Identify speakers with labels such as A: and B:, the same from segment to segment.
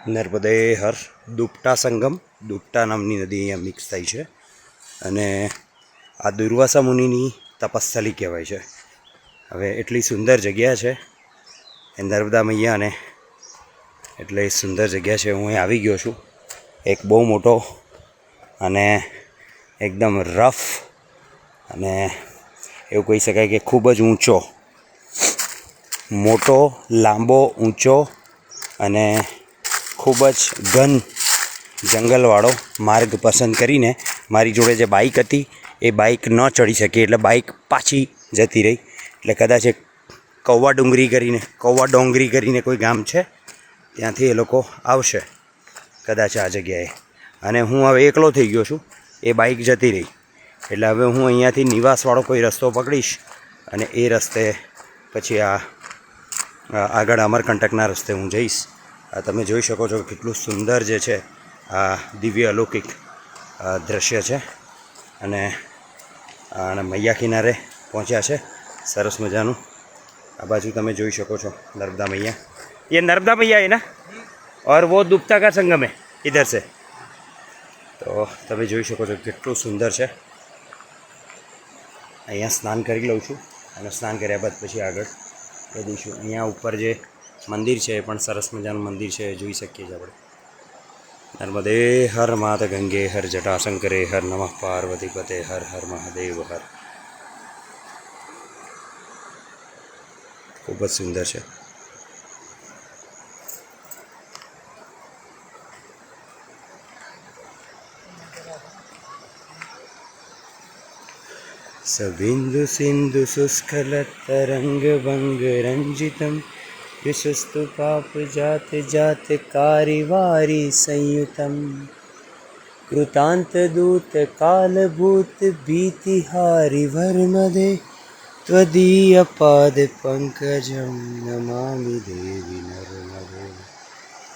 A: નર્મદે હર દુપટા સંગમ, દુપટા નામની નદી અહીંયા મિક્સ થાય છે અને આ દુર્વાસા મુનિની તપસ્થલી કહેવાય છે. હવે એટલી સુંદર જગ્યા છે એ નર્મદા મૈયા, અને એટલે સુંદર જગ્યા છે. હું અહીં આવી ગયો છું. એક બહુ મોટો અને એકદમ રફ અને એવું કહી શકાય કે ખૂબ જ ઊંચો, મોટો, લાંબો, ઊંચો અને ખૂબ જ ઘન જંગલવાળો માર્ગ પસંદ કરીને મારી જોડે જે બાઇક હતી એ બાઇક ન ચડી શકી, એટલે બાઇક પાછી જતી રહી. એટલે કદાચ એક કૌવા ડોંગરી કરીને કોઈ ગામ છે, ત્યાંથી એ લોકો આવશે કદાચ આ જગ્યાએ. અને હું હવે એકલો થઈ ગયો છું, એ બાઇક જતી રહી. એટલે હવે હું અહીંયાથી નિવાસવાળો કોઈ રસ્તો પકડીશ અને એ રસ્તે પછી આગળ અમરકંટકના રસ્તે હું જઈશ. આ તમે જોઈ શકો છો કેટલું સુંદર જે છે આ દિવ્ય અલૌકિક દૃશ્ય છે. અને મૈયા કિનારે પહોંચ્યા છે, સરસ મજાનું. આ બાજુ તમે જોઈ શકો છો नर्मदा मैया, ये नर्मदा मैया है ना, और वो दुपटा का संगम है इधर से. તો તમે જોઈ શકો છો કેટલું સુંદર છે. અહીંયા સ્નાન કરી લઉં છું અને સ્નાન કર્યા બાદ પછી આગળ વધીશું. અહીંયા ઉપર જે મંદિર છે એ પણ સરસ મજાનું મંદિર છે, જોઈ શકીએ છીએ આપણે. નર્મદે હર માત ગંગે હર જટાશંકરે હર નમઃ પાર્વતી પતે હર હર મહાદેવ હર. ખૂબ જ સુંદર છે. સબિંદુ સિંધુ શુષ્કલત તરંગ ભંગ રંજિતમ વિશસ્તુ પાપ જાત જાત કારિવારી સંયુતમ કૃતાંત દૂત કાલભૂત ભીતિહારી વર્મદે ત્વદીય પાદ પંકજમ નમામિ દેવી નર્મદે,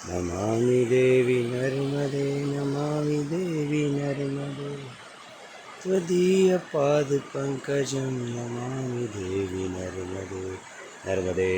A: નમામિ દેવી નર્મદે, નમામિ દેવી નર્મદે ત્વદીય પાદ પંકજમ નમામિ દેવી નર્મદે. નર્મદે